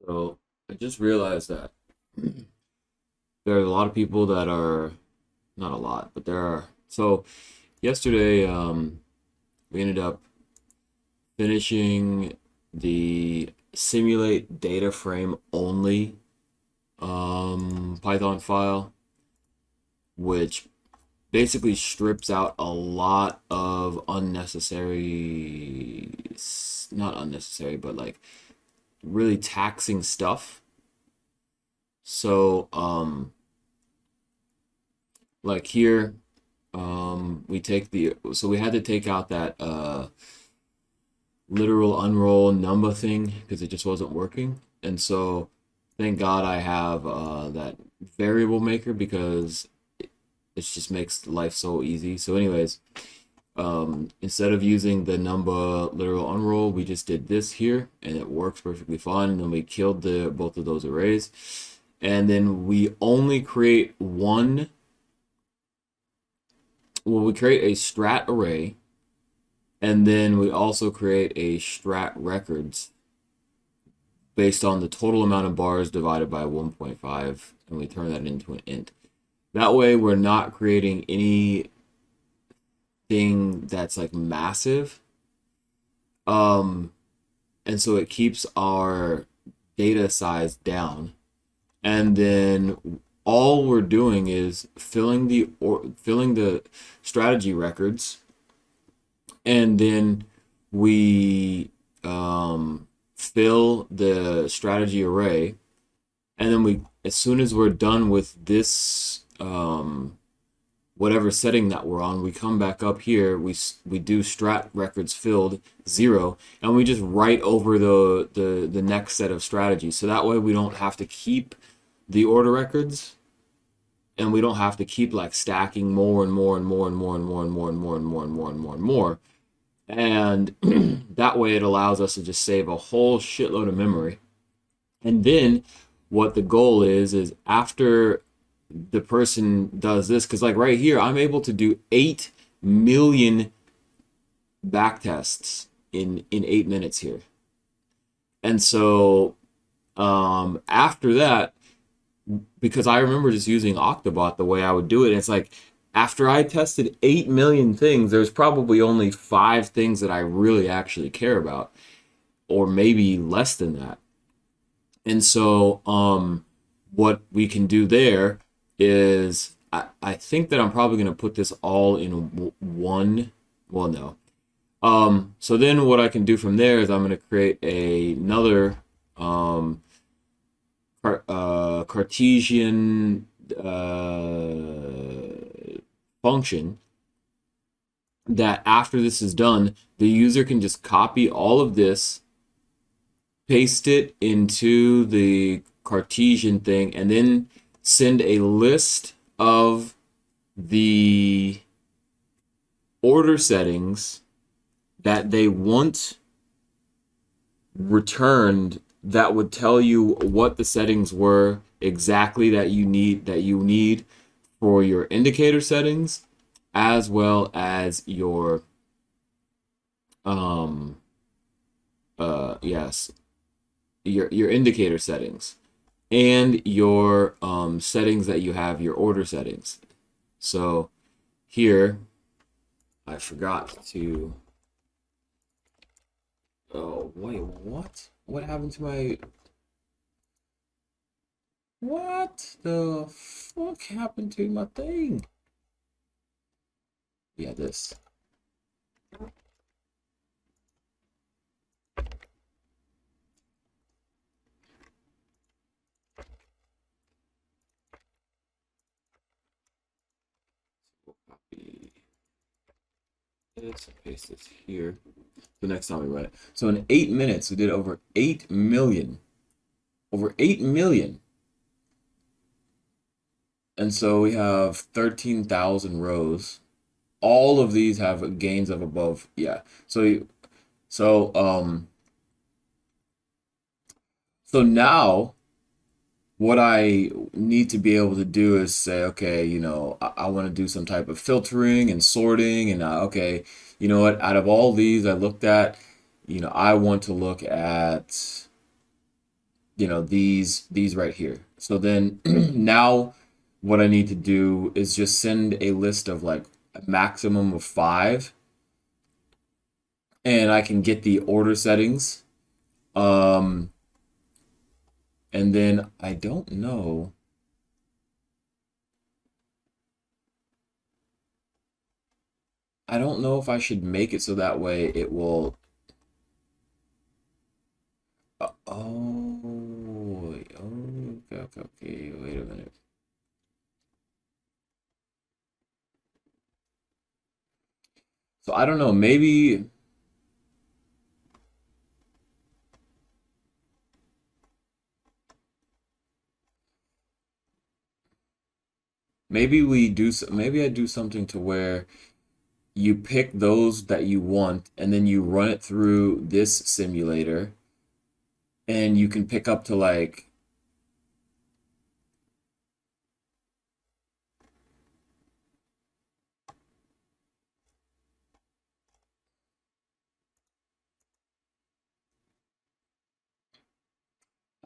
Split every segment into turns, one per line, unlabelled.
So I just realized that there are a lot of people that are not a lot, but there are. So yesterday, we ended up finishing the simulate data frame only Python file, which basically strips out a lot of unnecessary, not unnecessary, but like really taxing stuff. So, like here, we take so we had to take out that literal unroll number thing because it just wasn't working. And so thank God I have that variable maker because it just makes life so easy. So anyways, instead of using the number literal unroll, we just did this here and it works perfectly fine. And then we killed both of those arrays. And then we only create one. Well, we create a strat array, and then we also create a strat records based on the total amount of bars divided by 1.5, and we turn that into an int. That way, we're not creating anything that's like massive. And so it keeps our data size down. And then all we're doing is filling the strategy records, and then we fill the strategy array, and then we, as soon as we're done with this whatever setting that we're on, we come back up here, we do strat records filled 0, and we just write over the next set of strategies. So that way we don't have to keep the order records, and we don't have to keep like stacking more and more and more and more and more and more and more and more and more and more and more. And that way it allows us to just save a whole shitload of memory. And then what the goal is after the person does this, because like right here, I'm able to do 8 million backtests in 8 minutes here. And so after that, because I remember just using Octobot the way I would do it, it's like after I tested 8 million things, there's probably only 5 things that I really actually care about, or maybe less than that. And so what we can do there is I think that I'm probably going to put this all in one. Well, no. So then what I can do from there is I'm going to create another Cartesian function that after this is done, the user can just copy all of this, paste it into the Cartesian thing, and then send a list of the order settings that they want returned, that would tell you what the settings were exactly that you need for your indicator settings, as well as your yes, your indicator settings and your settings that you have, your order settings. So here I forgot to, oh wait, what happened to my, what the fuck happened to my thing? Yeah, this. We'll copy this and paste this here. The next time we run it. So in 8 minutes, we did over 8 million. Over 8 million. And so we have 13,000 rows. All of these have gains of above, yeah. So now what I need to be able to do is say, okay, I want to do some type of filtering and sorting, and okay, you know what, out of all these I looked at, I want to look at these right here. So then now what I need to do is just send a list of like a maximum of 5, and I can get the order settings. Um, and then I don't know. I don't know if I should make it so that way it will. Okay, okay, okay. Wait a minute. So I don't know. Maybe I do something to where you pick those that you want, and then you run it through this simulator, and you can pick up to like,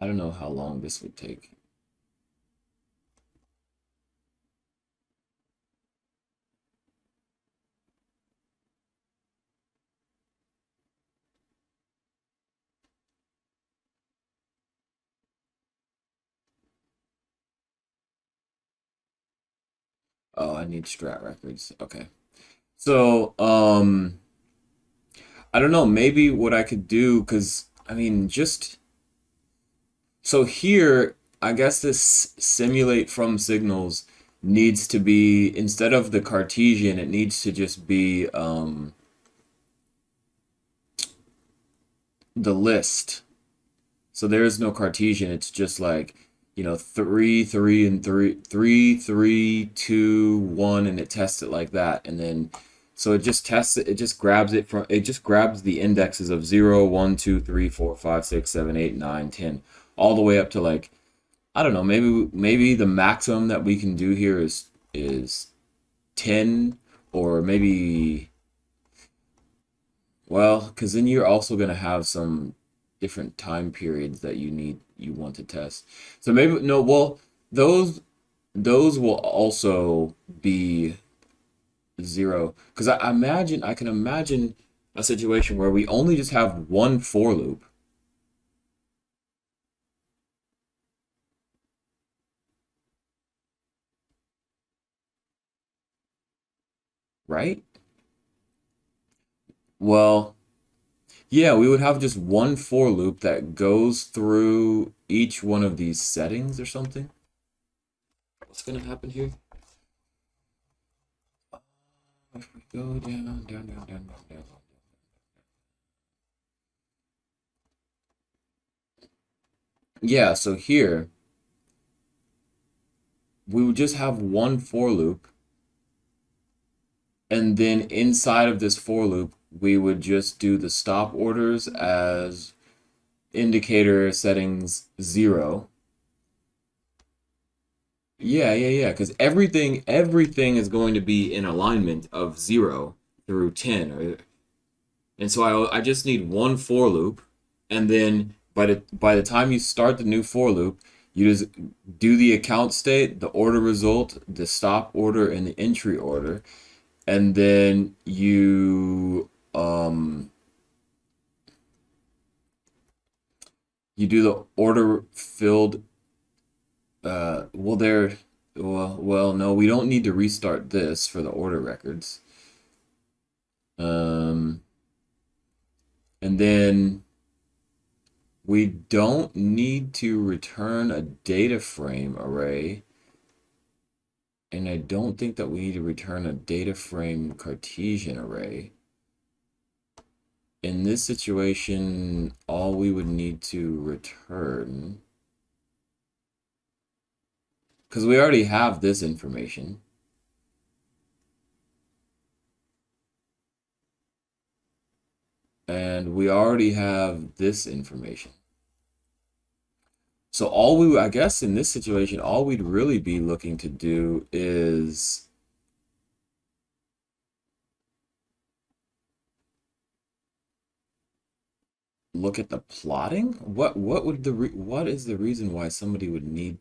I don't know how long this would take. Oh, I need strat records. Okay. So, I don't know, maybe what I could do, because I mean, just so here, I guess this simulate from signals needs to be, instead of the Cartesian, it needs to just be the list. So there is no Cartesian. It's just like, 3, 3, and 3, 3, 3, 2, 1, and it tests it like that. And then, so it just tests it. It just grabs the indexes of 0, 1, 2, 3, 4, 5, 6, 7, 8, 9, 10, all the way up to like, I don't know, maybe the maximum that we can do here is 10, or maybe, well, because then you're also going to have some different time periods that you want to test. So maybe no, well, those those will also be 0, because I can imagine a situation where we only just have one for loop, right? Well, yeah, we would have just one for loop that goes through each one of these settings or something. What's gonna happen here? If we go down, down, down, down, down, down. Yeah, so here we would just have one for loop, and then inside of this for loop, we would just do the stop orders as indicator settings 0. Yeah, yeah, yeah, because everything is going to be in alignment of 0 through 10, and so I just need one for loop, and then by the time you start the new for loop, you just do the account state, the order result, the stop order, and the entry order, and then you do the order filled. Well, no, we don't need to restart this for the order records. Um, and then we don't need to return a data frame array. And I don't think that we need to return a data frame Cartesian array. In this situation, all we would need to return, because we already have this information, and we already have this information. So I guess in this situation, all we'd really be looking to do is, Look at the plotting? What would what is the reason why somebody would need?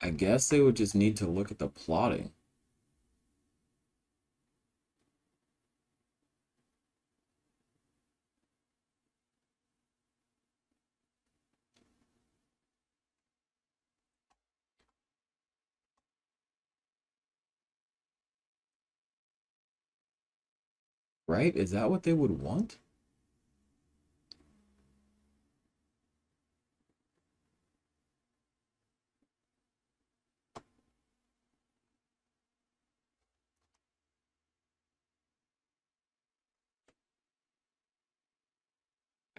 I guess they would just need to look at the plotting. Right? Is that what they would want?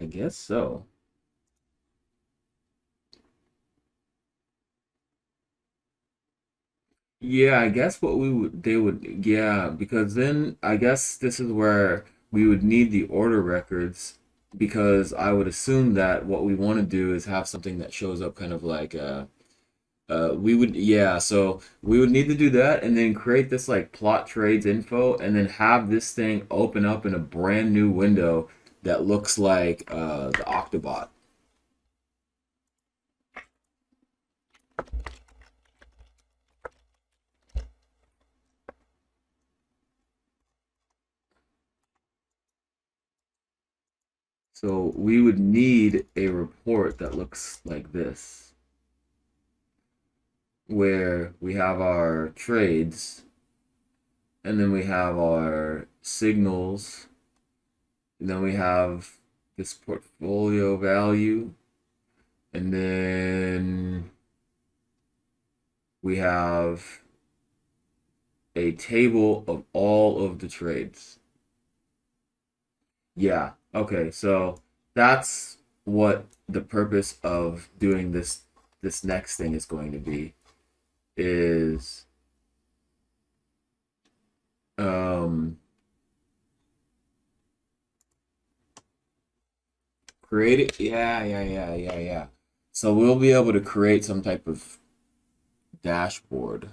I guess so. Yeah, I guess what we would they would yeah, because then I guess this is where we would need the order records because I would assume that what we want to do is have something that shows up kind of like we would yeah, so we would need to do that and then create this like plot trades info and then have this thing open up in a brand new window that looks like the Octobot. So we would need a report that looks like this, where we have our trades, and then we have our signals, and then we have this portfolio value, and then we have a table of all of the trades. Yeah, okay, so that's what the purpose of doing this next thing is going to be is um create it. Yeah. So we'll be able to create some type of dashboard.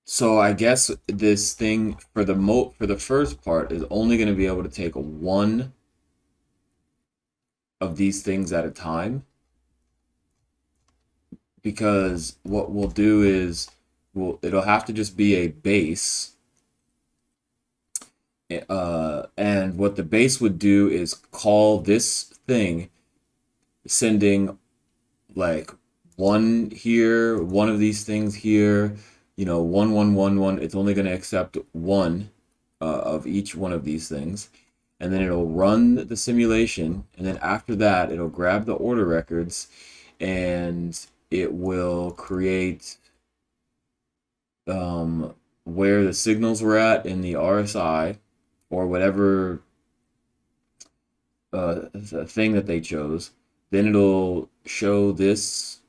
So I guess this thing for for the first part is only going to be able to take one of these things at a time because what we'll do is it'll have to just be a base and what the base would do is call this thing sending like one here, one of these things here, you know, 1111. It's only going to accept one of each one of these things. And then it'll run the simulation. And then after that, it'll grab the order records and it will create where the signals were at in the RSI or whatever thing that they chose. Then it'll show this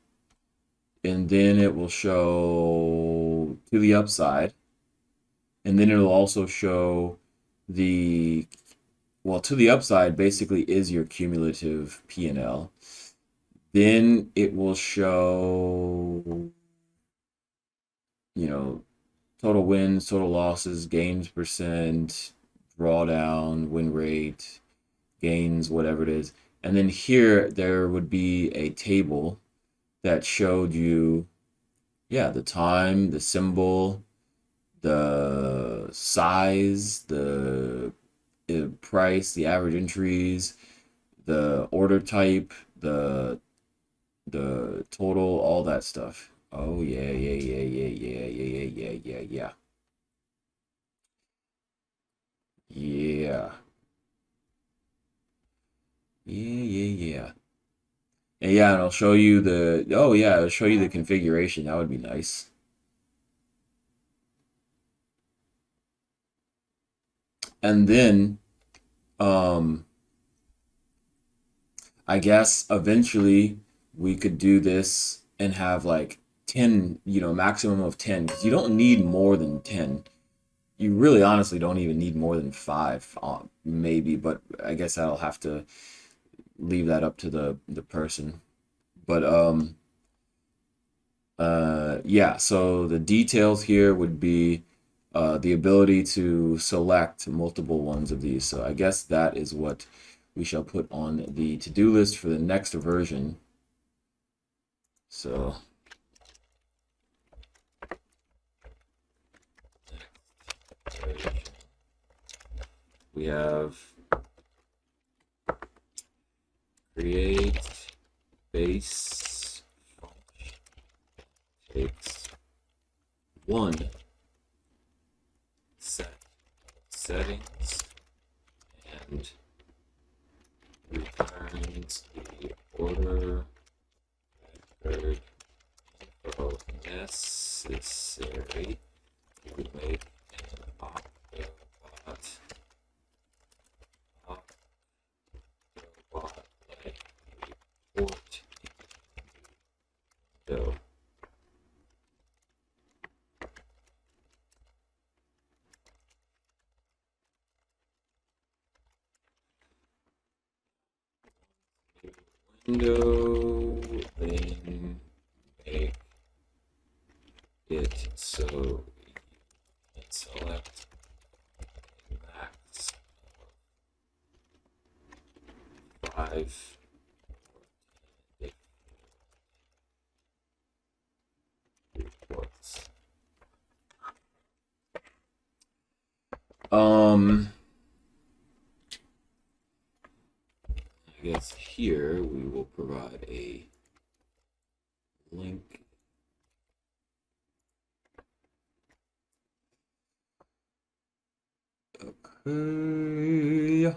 and then it will show to the upside and then it'll also show the well to the upside basically is your cumulative P&L. Then it will show you know total wins, total losses, gains percent, drawdown, win rate, gains, whatever it is. And then here there would be a table that showed you yeah the time, the symbol, the size, the price, the average entries, the order type, the total, all that stuff. Oh yeah. Yeah. Yeah. And yeah, and I'll show you the oh yeah, it'll show you the configuration. That would be nice. And then um I guess eventually we could do this and have like 10, maximum of 10 because you don't need more than 10. You really honestly don't even need more than five, maybe, but I guess that'll have to leave that up to the person. But yeah, so the details here would be the ability to select multiple ones of these. So I guess that is what we shall put on the to-do list for the next version. So we have create base function takes one set settings and returns the order record info necessary to make an octobot like report window. Window, then make it so you can select max of 5 reports. I guess here we will provide a link. Okay.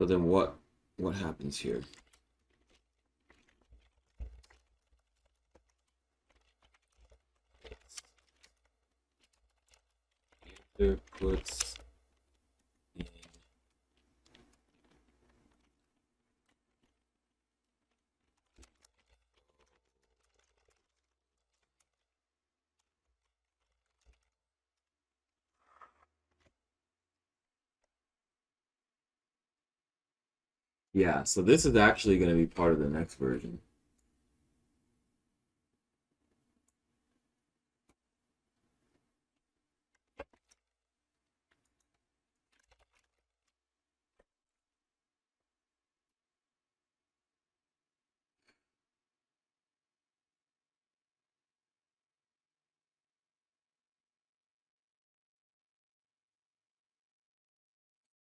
So then what happens here? User puts in yeah, so this is actually going to be part of the next version.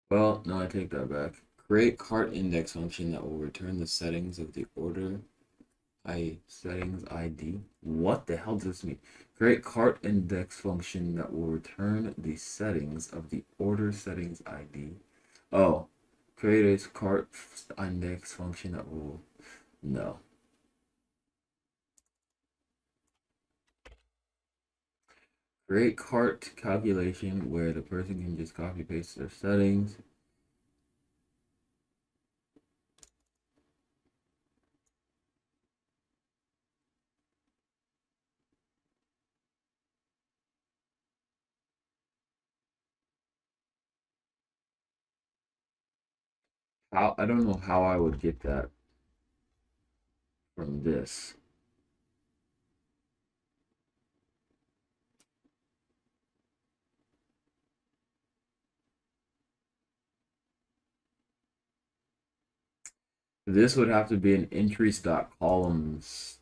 Well, no, I take that back. Create cart index function that will return the settings of the order settings ID. What the hell does this mean? Create cart index function that will return the settings of the order settings ID. Oh, create a cart index function that will no. Create cart calculation where the person can just copy paste their settings. How I don't know how I would get that from this. This would have to be an entries.columns.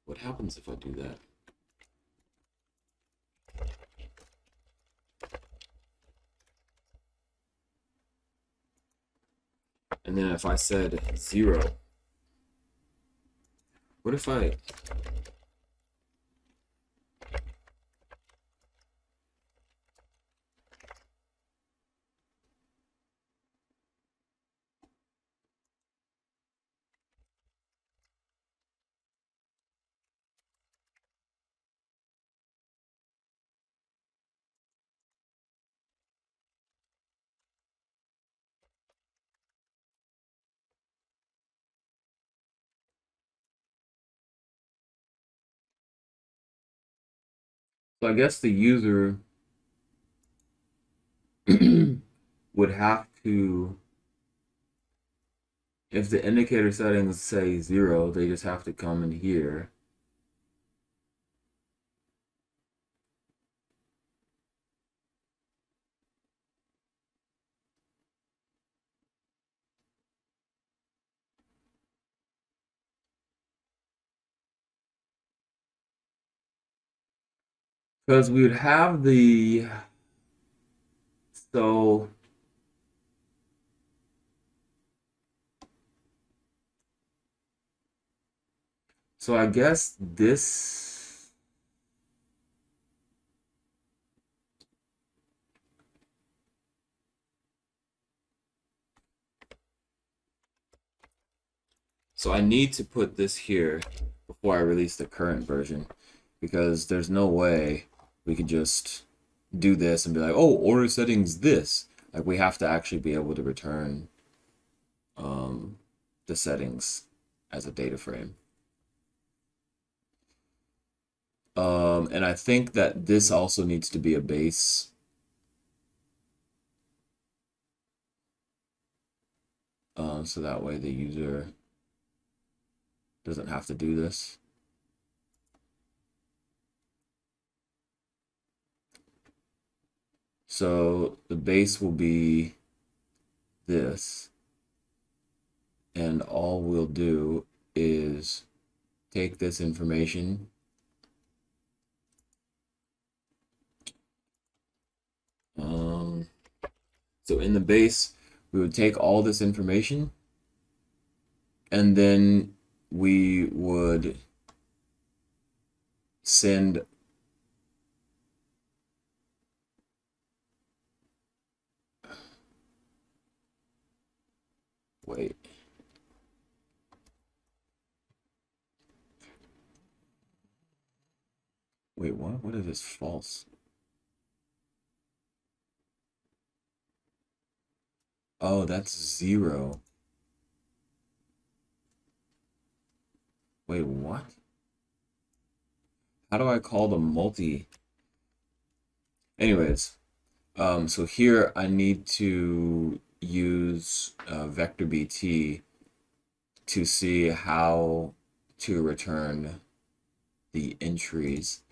What happens if I do that? And then if I said 0, what if I So I guess the user would have to, if the indicator settings say 0, they just have to come in here. Because we would have the, so I guess this, so I need to put this here before I release the current version, because there's no way we could just do this and be like, oh, order settings this. Like, we have to actually be able to return um, the settings as a data frame. And I think that this also needs to be a base. So that way the user doesn't have to do this. So the base will be this. And all we'll do is take this information so in the base, we would take all this information and then we would send wait. Wait, what? What if it's false? Oh, that's 0. Wait, what? How do I call the multi? Anyways, so here I need to use vector BT to see how to return the entries.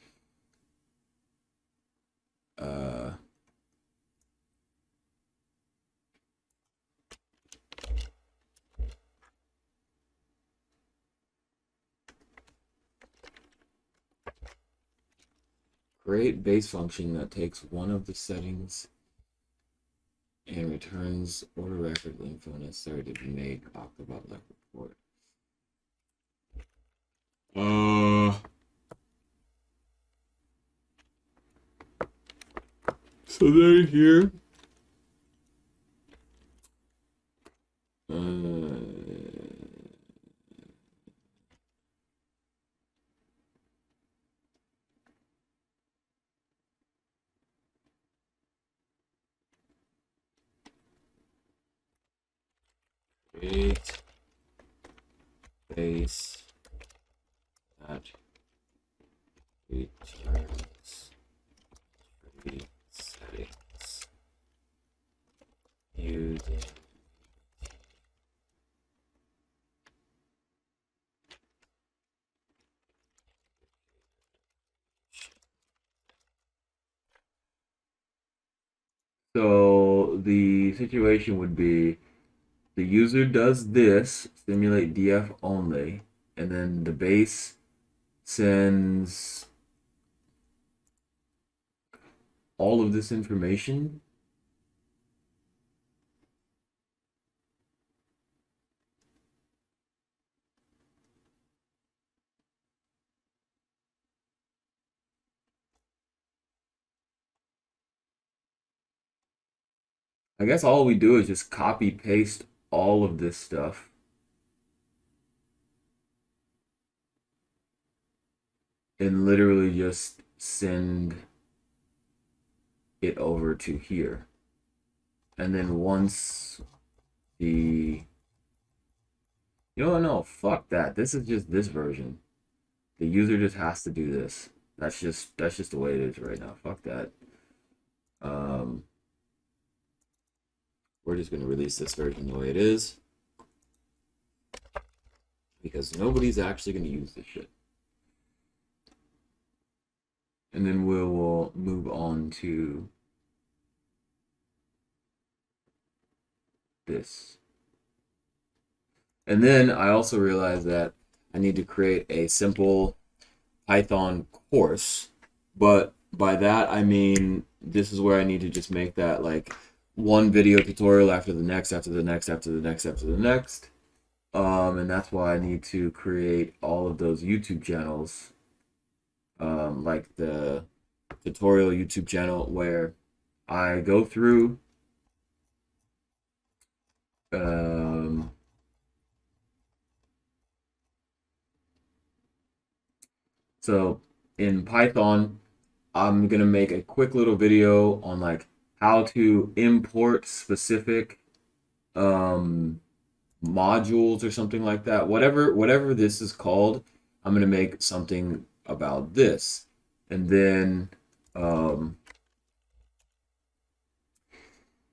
Create base function that takes one of the settings and returns order record info necessary to make Octobot like report. So then here, create base that returns three settings using so the situation would be the user does this, simulate DF only, and then the base sends all of this information. I guess all we do is just copy paste all of this stuff and literally just send it over to here. And then once the no, fuck that. This is just this version. The user just has to do this. That's just the way it is right now. Fuck that. Um, we're just gonna release this version the way it is because nobody's actually gonna use this shit. And then we'll move on to this. And then I also realized that I need to create a simple Python course, but by that I mean this is where I need to just make that like one video tutorial after the next, after the next, after the next, after the next. And that's why I need to create all of those YouTube channels, like the tutorial YouTube channel where I go through um, so in Python, I'm gonna make a quick little video on like how to import specific um, modules or something like that. Whatever this is called, I'm gonna make something about this, and then um,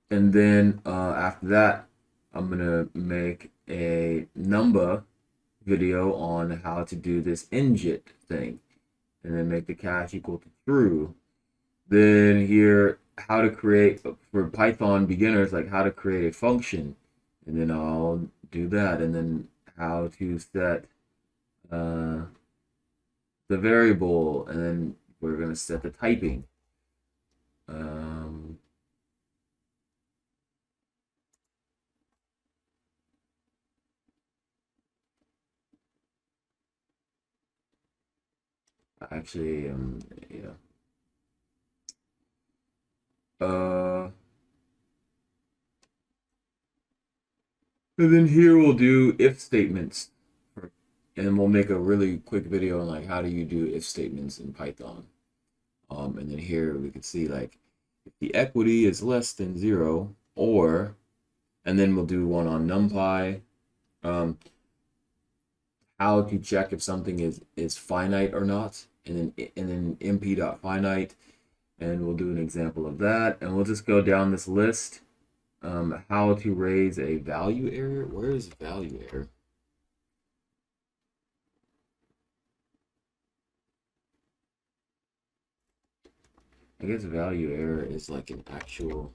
after that, I'm gonna make a number video on how to do this ingit thing, and then make the cache equal to true. Then here, how to create for Python beginners, like how to create a function, and then I'll do that, and then how to set uh, the variable, and then we're gonna set the typing. Um, actually, yeah. Uh, and then here we'll do if statements, and we'll make a really quick video on like how do you do if statements in Python. And then here we can see like if the equity is less than 0, or, and then we'll do one on NumPy, um, how to check if something is finite or not, and then mp.finite, and we'll do an example of that, and we'll just go down this list. How to raise a value error. Where is value error? I guess value error is like an actual.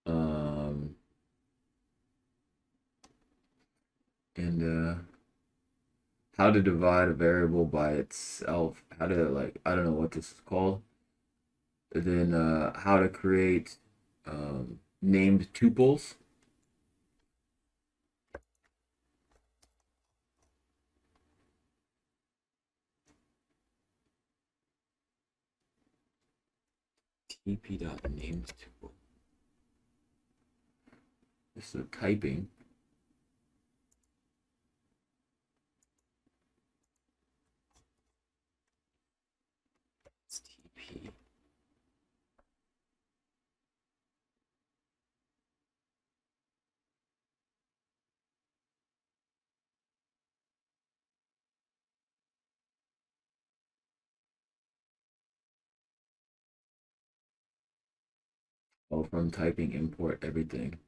Um, and how to divide a variable by itself. How to like I don't know what this is called. And then how to create named tuples. tp.named tuple. This is typing. It's tp. Oh, from typing import everything.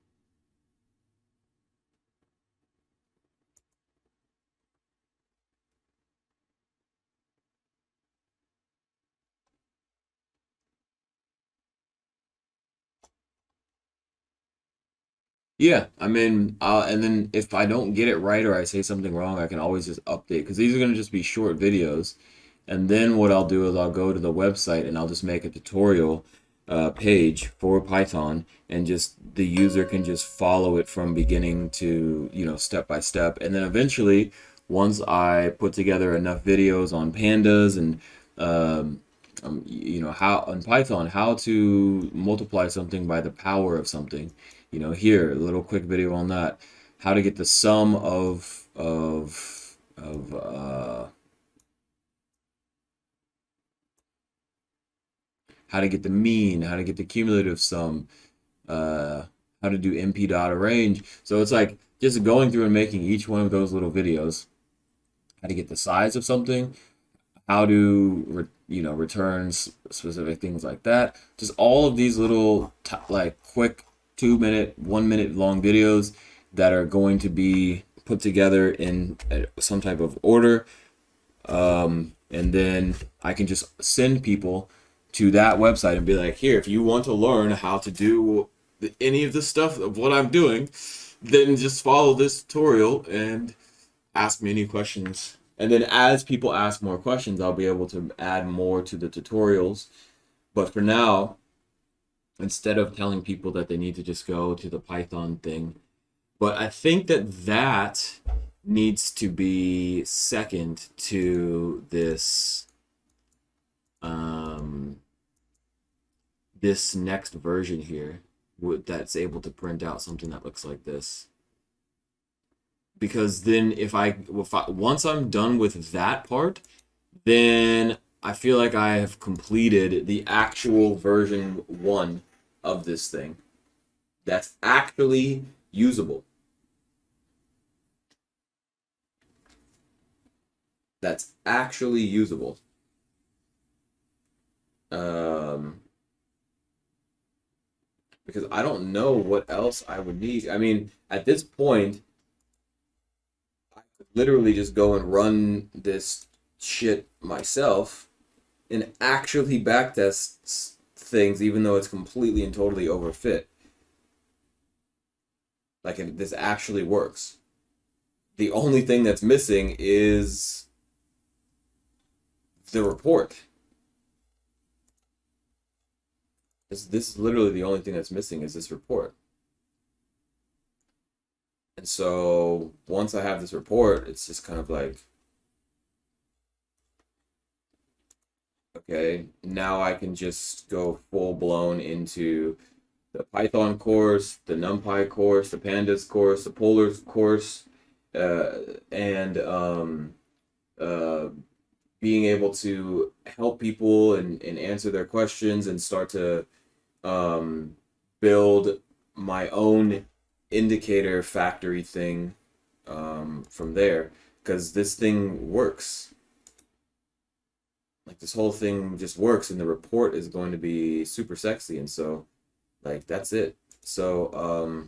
Yeah, I mean, and then if I don't get it right or I say something wrong, I can always just update because these are going to just be short videos. And then what I'll do is I'll go to the website and I'll just make a tutorial page for Python, and just the user can just follow it from beginning to, step by step. And then eventually, once I put together enough videos on pandas and how on Python how to multiply something by the power of something, here a little quick video on that, how to get the sum how to get the mean, how to get the cumulative sum, uh, how to do NP dot arrange. So it's like just going through and making each one of those little videos, how to get the size of something, how to return specific things like that. Just all of these little like quick 2 minute, 1 minute long videos that are going to be put together in some type of order, and then I can just send people to that website and be like, here, if you want to learn how to do any of the stuff of what I'm doing, then just follow this tutorial and ask me any questions. And then as people ask more questions, I'll be able to add more to the tutorials. But for now, instead of telling people that they need to just go to the Python thing, but I think that that needs to be second to um, this next version here that's able to print out something that looks like this. Because then if I once I'm done with that part, then I feel like I have completed the actual version 1 of this thing that's actually usable. That's actually usable. Um, because I don't know what else I would need. I mean, at this point, I could literally just go and run this shit myself and actually backtest things, even though it's completely and totally overfit. Like, this actually works. The only thing that's missing is the report. This is literally the only thing that's missing is this report. And so once I have this report, it's just kind of like, okay, now I can just go full blown into the Python course, the NumPy course, the Pandas course, the Polars course, and uh, being able to help people and answer their questions and start to um, build my own indicator factory thing from there, because this thing works. Like, this whole thing just works, and the report is going to be super sexy, and so like that's it. So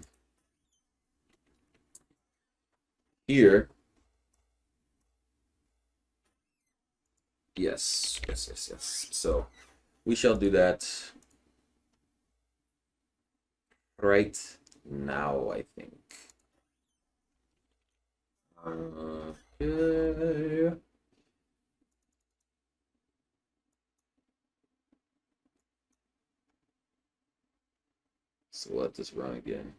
here, yes. So we shall do that right now, I think. Okay. So let this run again.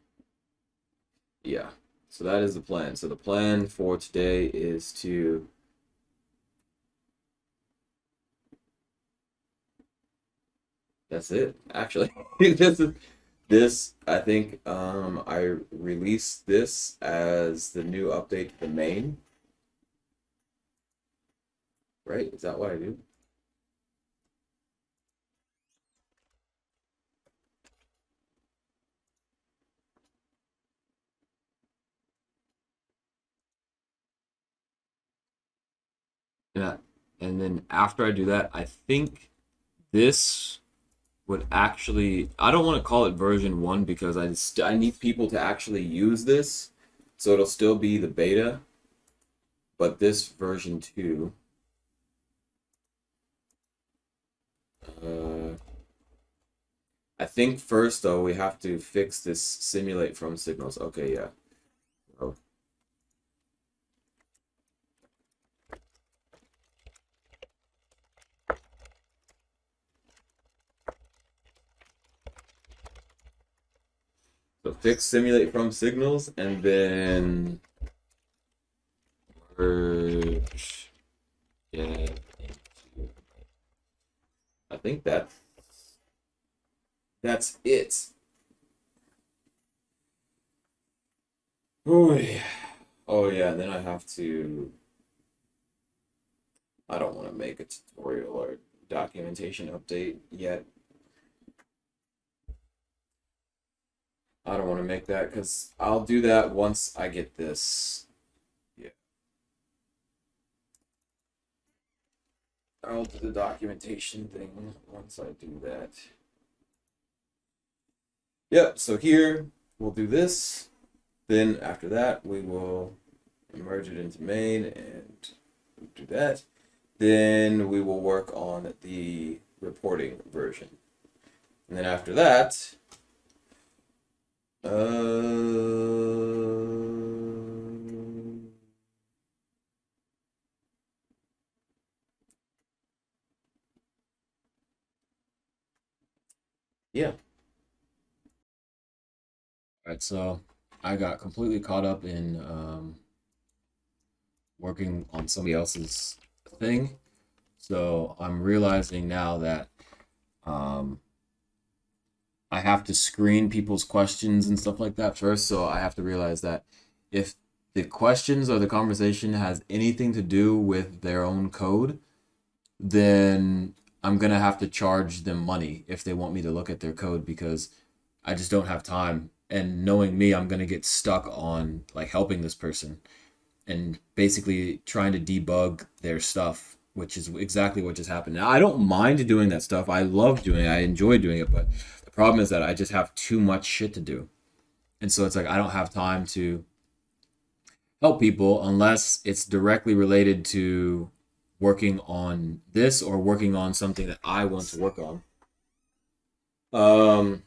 Yeah. So that is the plan. So the plan for today is to that's it. Actually, this I think I released this as the new update to the main, right? Is that what I do? Yeah. And then after I do that, I think this would actually, I don't want to call it version 1 because I need people to actually use this. So it'll still be the beta, but this version 2, uh, I think first though we have to fix this simulate from signals. Okay, yeah. Oh. So fix simulate from signals and then merge get into. I think that's it. Oh yeah. Oh yeah, and then I have to. I don't want to make a tutorial or documentation update yet. I don't want to make that because I'll do that once I get this. Yeah. I'll do the documentation thing once I do that. Yep, so here we'll do this. Then after that, we will merge it into main and do that. Then we will work on the reporting version. And then after that, yeah. All right, so I got completely caught up in working on somebody else's thing. So I'm realizing now that um, I have to screen people's questions and stuff like that first. So I have to realize that if the questions or the conversation has anything to do with their own code, then I'm gonna have to charge them money if they want me to look at their code because I just don't have time. And knowing me, I'm gonna get stuck on like helping this person and basically trying to debug their stuff, which is exactly what just happened. Now, I don't mind doing that stuff. I love doing it. I enjoy doing it, but the problem is that I just have too much shit to do. And so it's like I don't have time to help people unless it's directly related to working on this or working on something that I want to work on. Um,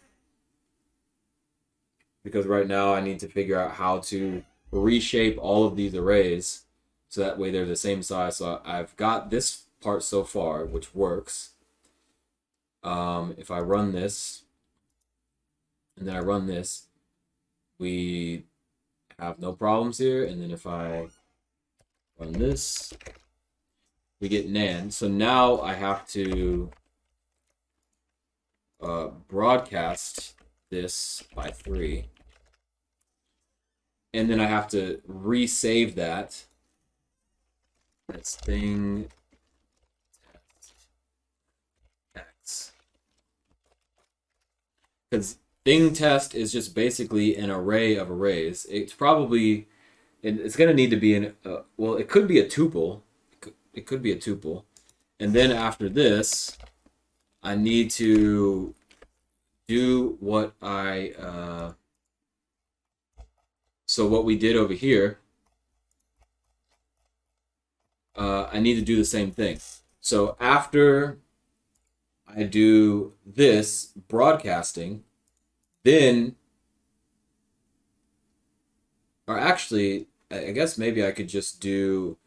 because right now I need to figure out how to reshape all of these arrays so that way they're the same size. So I've got this part so far, which works. If I run this and then I run this, we have no problems here. And then if I run this, we get NAND. So now I have to broadcast this by 3. And then I have to resave that. That's thing X. Because thing test is just basically an array of arrays. It's probably, it's going to need to be well, it could be a tuple. It could be a tuple. And then after this, I need to do what so what we did over here, I need to do the same thing. So after I do this broadcasting, then, or actually, I guess maybe I could just do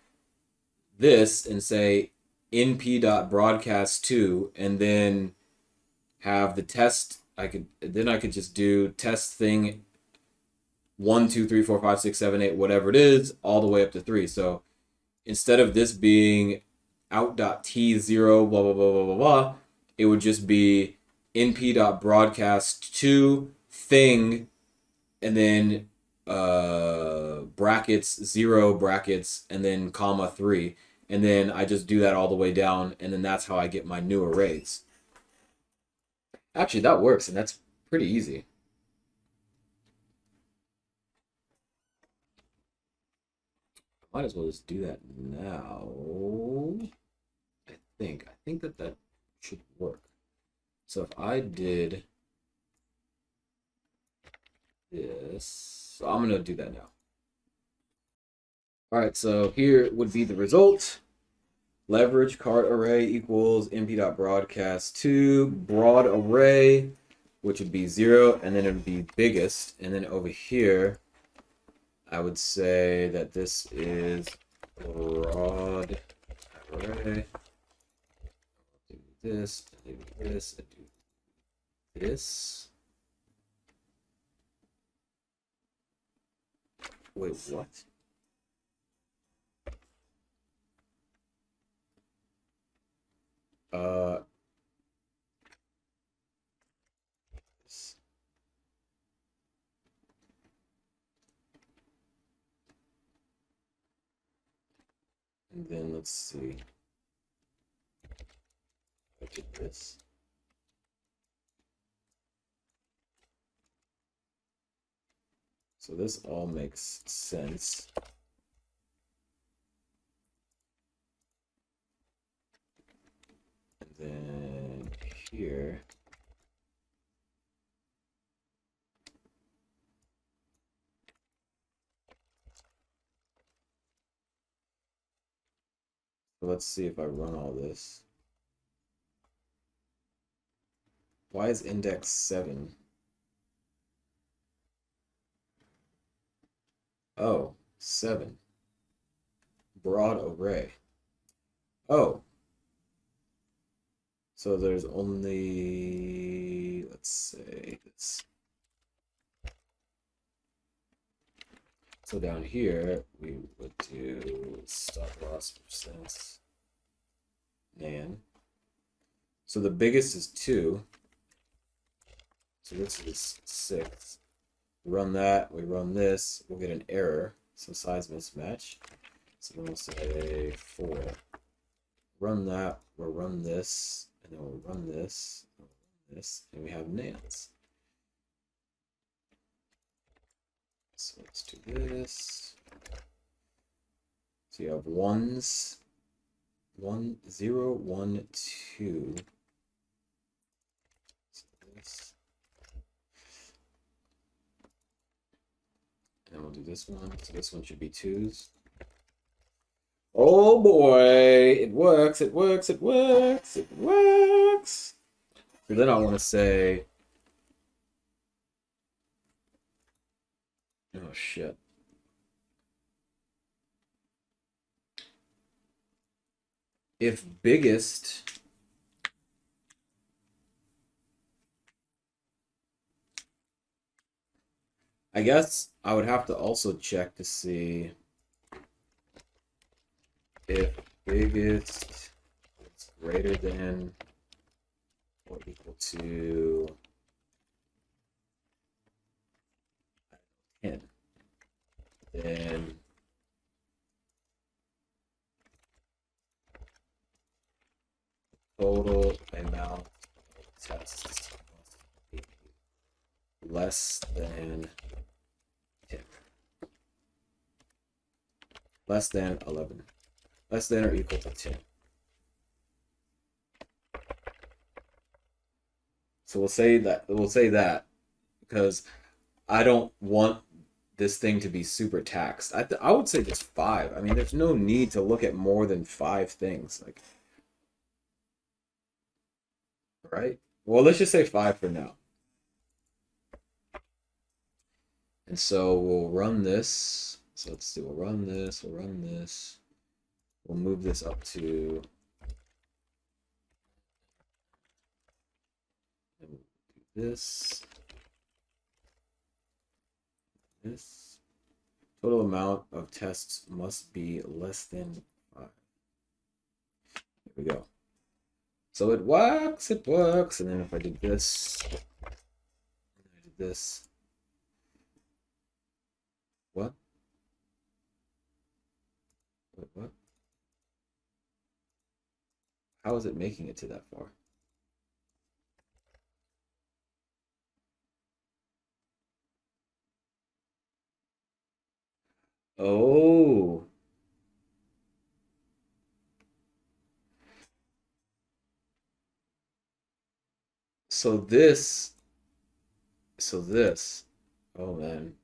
this and say np.broadcast2 and then have the test. I could just do test thing 1, 2, 3, 4, 5, 6, 7, 8, whatever it is, all the way up to 3. So instead of this being out.t0 blah blah blah blah blah blah, it would just be np.broadcast2 thing and then brackets 0 brackets and then comma 3, and then I just do that all the way down, and then that's how I get my new arrays. Actually, that works, and that's pretty easy. Might as well just do that now. I think that should work. So if I did this, so I'm gonna do that now. All right, so here would be the result. Leverage cart array equals np.broadcast2 broad array, which would be 0, and then it would be biggest. And then over here, I would say that this is broad array. Do this, do this, do this. Wait, what? Uh, and then let's see. I did this. So this all makes sense. And then here, so let's see if I run all this. Why is index 7? Oh, 7. Broad array. Oh, so there's only, let's say this. So down here, we would do stop loss percent nan. So the biggest is 2. So this is 6. We run that, we run this, we'll get an error. So size mismatch. So then we'll say 4. Run that, we'll run this, and then we'll run this, and we have nans. So let's do this. So you have ones, 1, 0, 1, 2. So this. And then we'll do this one. So this one should be 2s. Oh boy, it works, it works, it works, it works. So then I want to say, oh shit. If biggest I guess I would have to also check to see if biggest is greater than or equal to 10. Then total amount of tests must be less than 10. Less than 11. Less than or equal to 10. So we'll say that because I don't want this thing to be super taxed. I would say just 5. I mean, there's no need to look at more than 5 things. Like, right? Well, let's just say 5 for now. And so we'll run this. So let's see, we'll run this, we'll run this. We'll move this up to and we'll do this. This. Total amount of tests must be less than 5. There we go. So it works, it works. And then if I did this, I did this. What? Wait, what? How is it making it to that far? Oh. So this. So this. Oh man.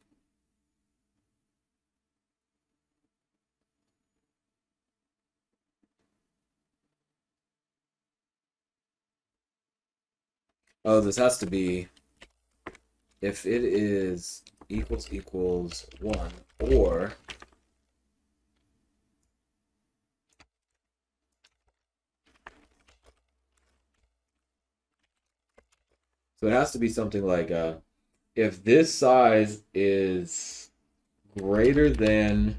Oh, this has to be if it is equals 1 or so it has to be something like if this size is greater than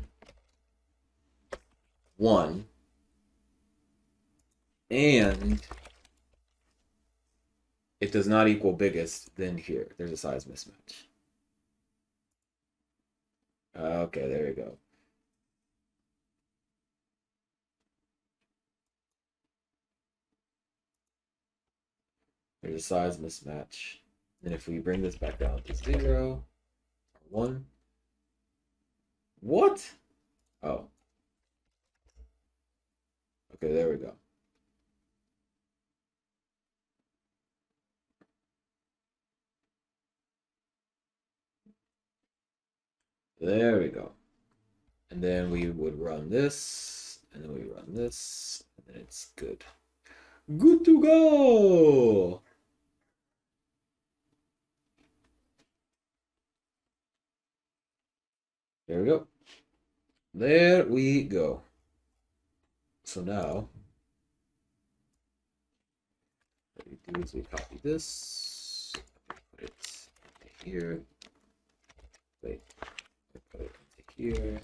1 and it does not equal biggest, then here there's a size mismatch. Okay, there you go. There's a size mismatch. And if we bring this back down to 0 or 1, What? Oh, okay, there we go. There we go. And then we would run this, and then we run this, and then it's good. Good to go! There we go. There we go. So now, what we do is we copy this, put it here, wait, put it here,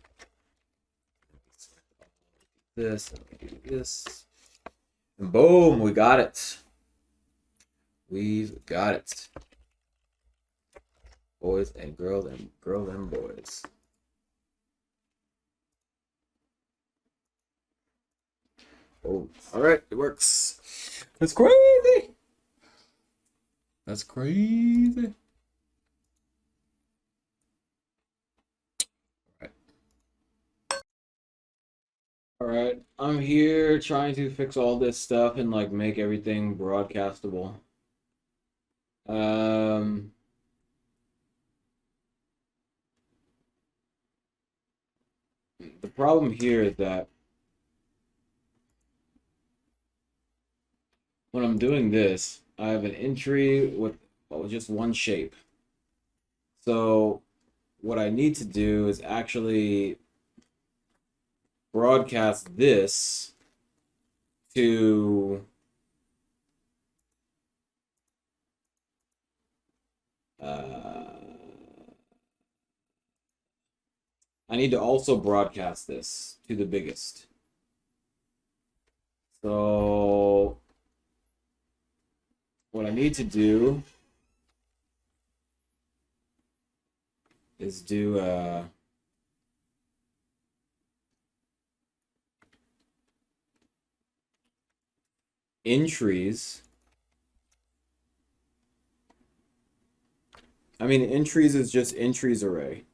this, and we do this, and boom, we got it. We've got it. Boys and girls and girls and boys. Oh, all right, it works. That's crazy. That's crazy. All right, I'm here trying to fix all this stuff and like make everything broadcastable. Um, the problem here is that when I'm doing this, I have an entry with just one shape. So what I need to do is actually broadcast this to I need to also broadcast this to the biggest. So what I need to do is do entries. I mean, entries is just entries array.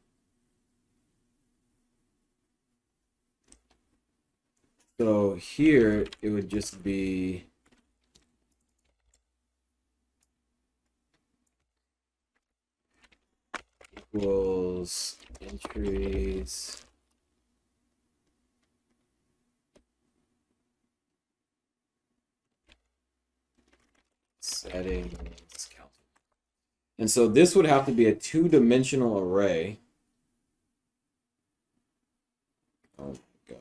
So here it would just be equals entries settings count. And so this would have to be a two-dimensional array. Oh my God.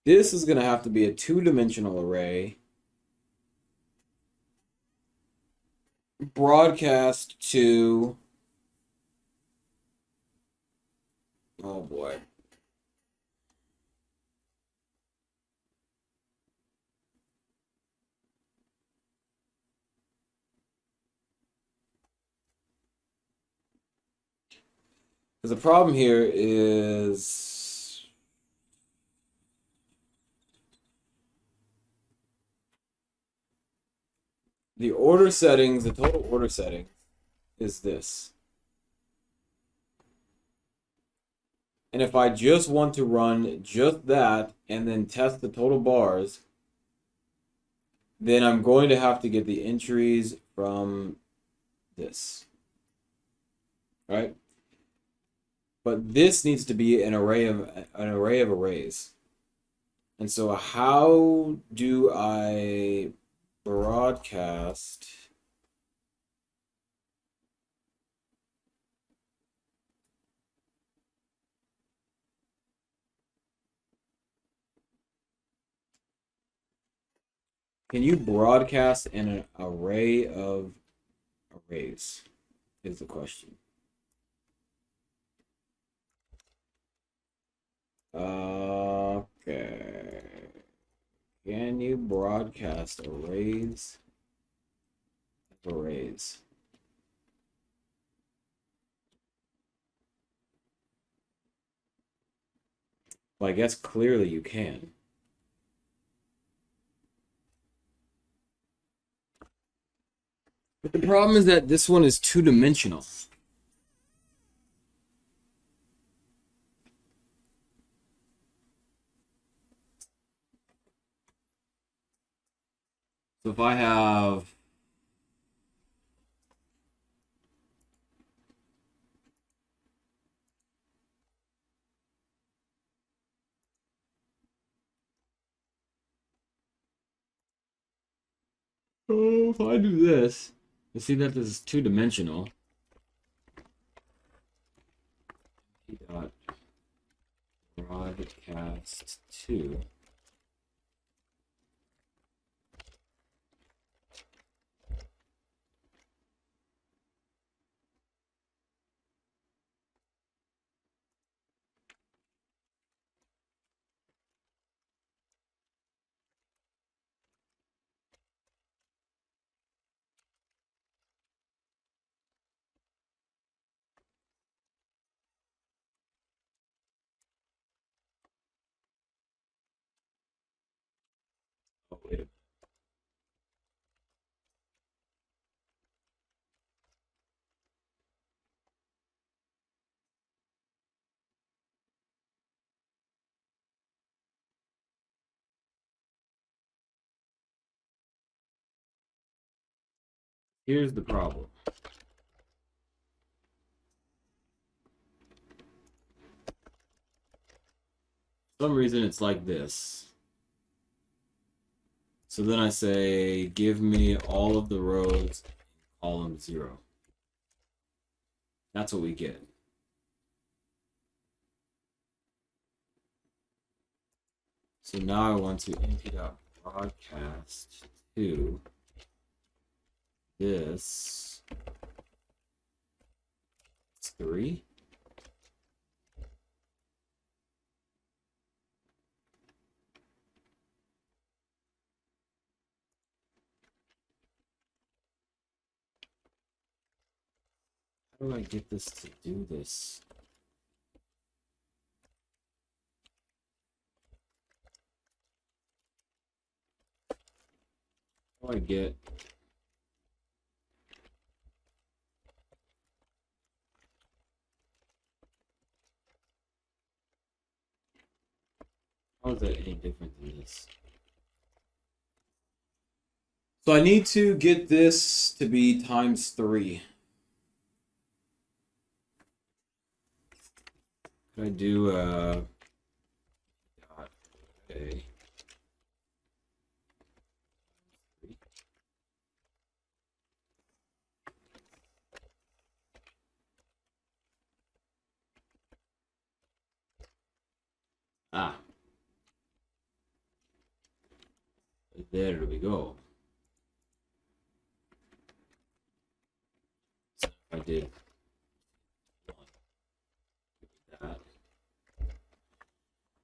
This is going to have to be a two-dimensional array broadcast to, oh boy. Because the problem here is the order settings, the total order setting is this. And if I just want to run just that and then test the total bars, then I'm going to have to get the entries from this, right? But this needs to be an array of arrays. And so how do I broadcast can you broadcast an array of arrays is the question. Okay. Can you broadcast arrays of arrays? Well, I guess clearly you can. But the problem is that this one is two-dimensional. So if I have if I do this, you see that this is two-dimensional. Dot broadcast 2. Oh, wait. Here's the problem. For some reason it's like this. So then I say, give me all of the rows in column 0. That's what we get. So now I want to np.broadcast to this 3. How do I get this to do this? How do I get how is that any different than this? So I need to get this to be times 3. Could I do dot a ah, there we go. So if I did that.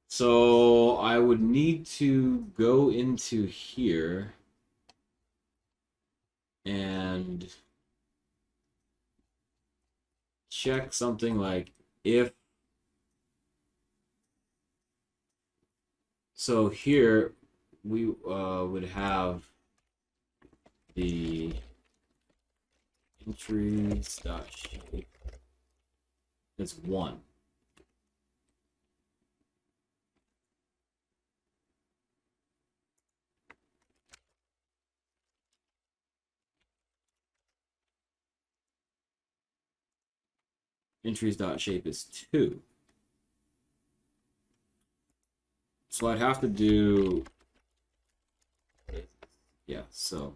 So I would need to go into here and check something like if so here we would have the entries dot shape that's 1. Entries dot shape is 2. So I'd have to do yeah, so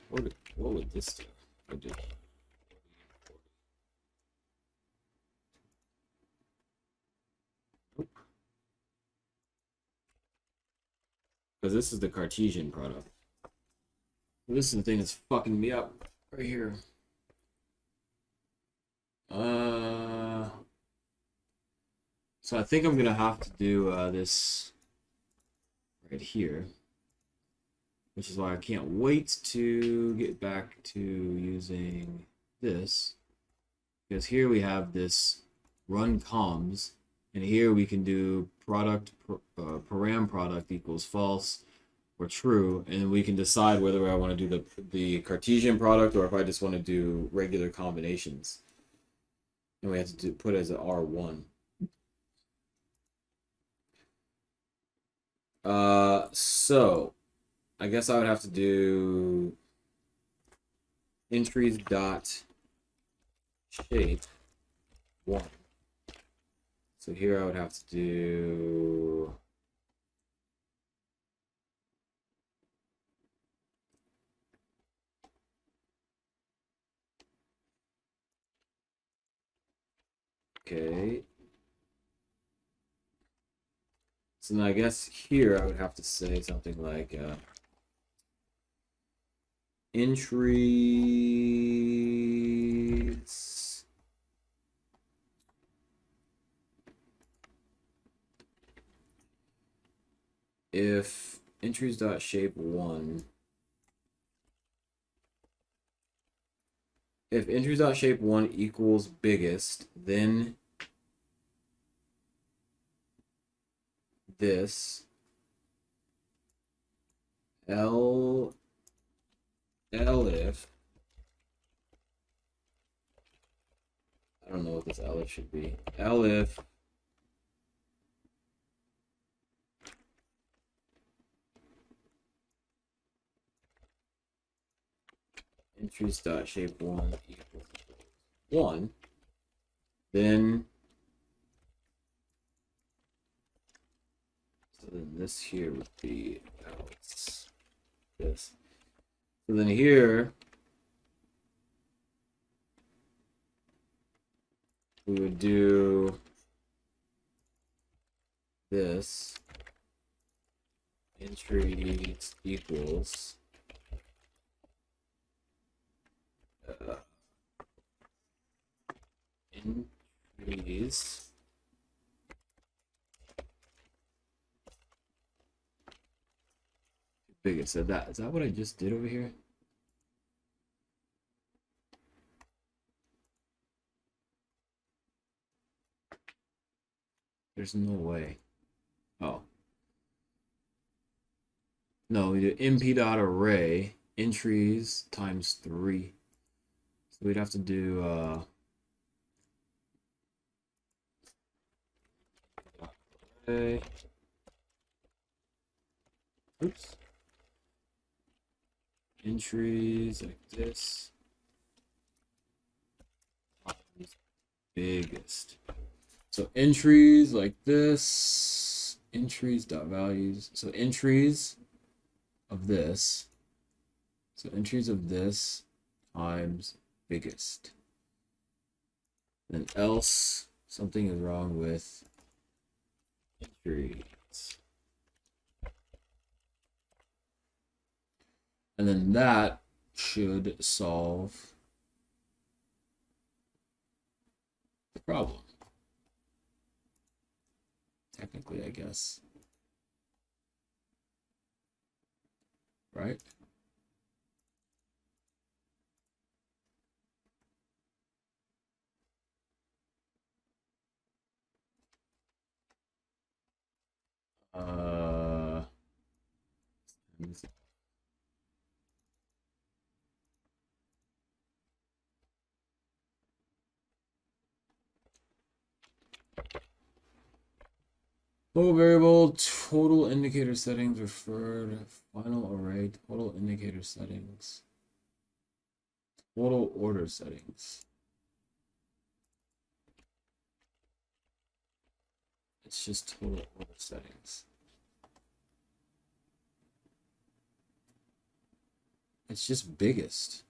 what would this do? I do because this is the Cartesian product. This is the thing that's fucking me up right here. So I think I'm gonna have to do this right here, which is why I can't wait to get back to using this, because here we have this run comms, And here we can do param product equals false or true, and we can decide whether I want to do the Cartesian product or if I just want to do regular combinations. And we have to put it as an R1. So I guess I would have to do entries dot shape 1. So here I would have to do okay. So then I guess here I would have to say something like entries if entries dot shape 1 if entries dot shape 1 equals biggest, then this L if I don't know what this L if should be. L if entries dot shape 1 equals 1, then so then this here would be else this. So then here we would do this entries equals entries biggest. So that is that what I just did over here? There's no way. Oh. No, we do np dot array entries times 3. So we'd have to do array. Oops. Entries like this times biggest. So entries like this, entries dot values. So entries of this. So entries of this times biggest. Then else something is wrong with entries. And then that should solve the problem. Technically, I guess. Right? Uh, Total variable, total indicator settings, referred, final array, total indicator settings, total order settings. It's just total order settings. It's just biggest.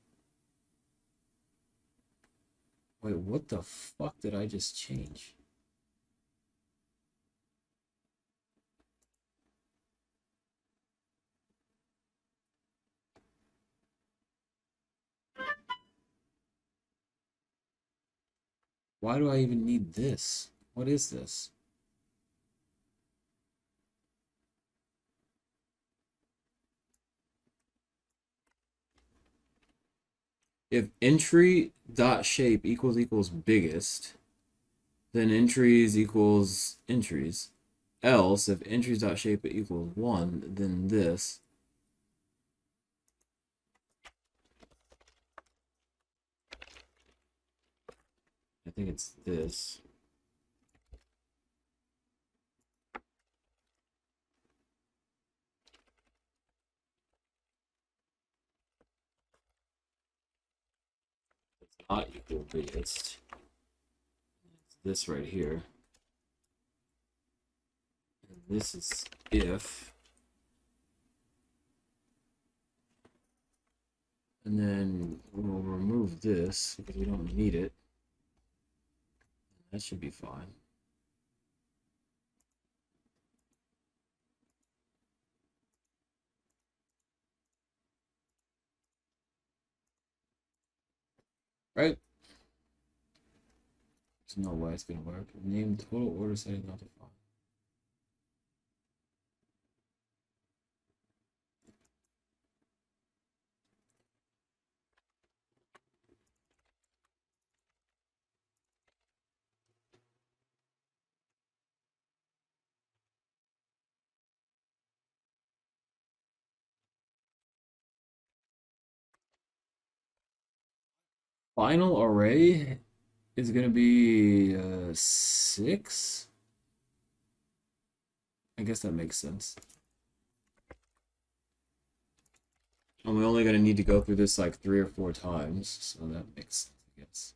Wait, what the fuck did I just change? Why do I even need this? What is this? If entry dot shape equals biggest, then entries equals entries. Else, if entries.shape equals 1, then this. I think it's this. It's not equal, but it's this right here. And this is if. And then we'll remove this because we don't need it. That should be fine. Right? There's no way it's gonna work. Name total order setting not defined. Final array is gonna be 6. I guess that makes sense. And we're only gonna need to go through this like 3 or 4 times, so that makes sense, I guess.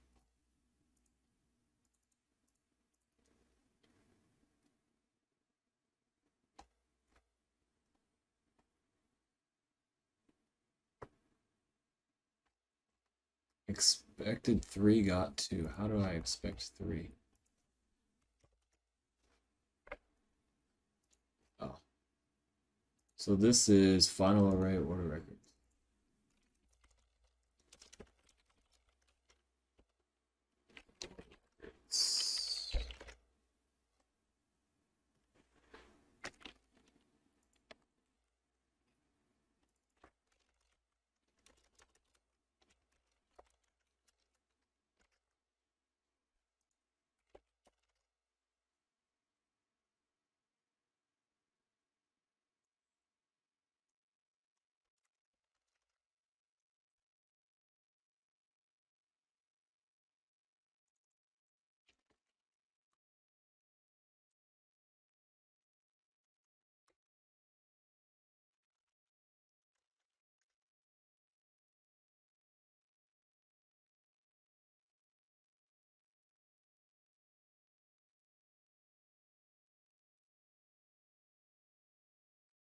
Expected 3 got 2. How do I expect 3? Oh. So this is final array order record.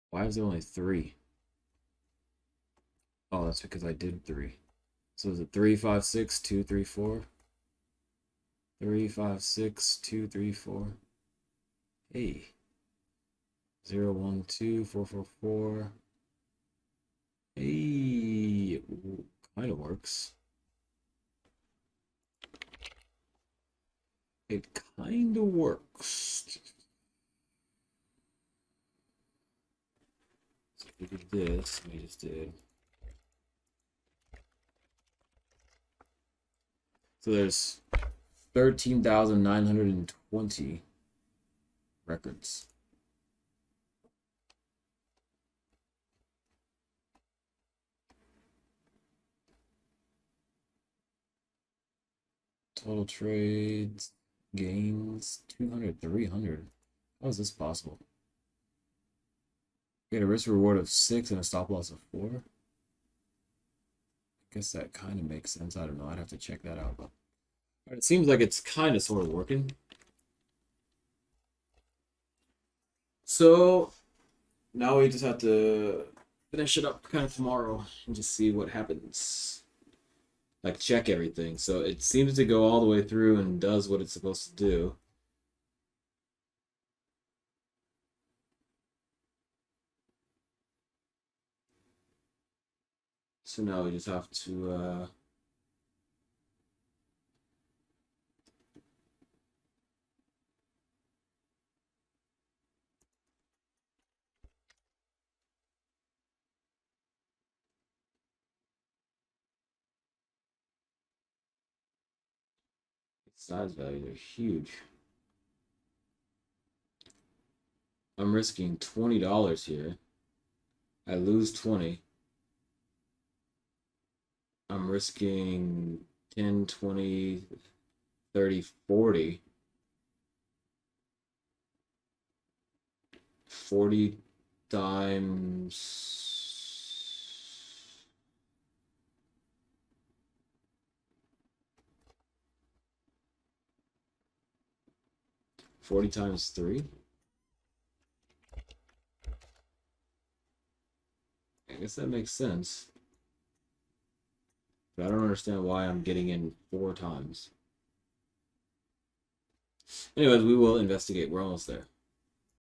Why is there only 3? Oh, that's because I did 3. So is it 3, 5, 6, 2, 3, 4? 3, 5, 6, 2, 3, 4. Hey. 0, 1, 2, 4, 4, 4. Hey. Kind of works. It kind of works. So we did this. We just did. So there's 13,920 records. Total trades, gains, 200, 300. How is this possible? We had a risk reward of 6 and a stop loss of 4. I guess that kind of makes sense. I don't know. I'd have to check that out. But it seems like it's kind of sort of working. So now we just have to finish it up kind of tomorrow and just see what happens. Like check everything. So it seems to go all the way through and does what it's supposed to do. So now we just have to size values are huge. I'm risking $20 here. I lose 20. I'm risking 10, 20, 30, 40. 40 times 40 times 3. I guess that makes sense. But I don't understand why I'm getting in 4 times. Anyways, we will investigate. We're almost there.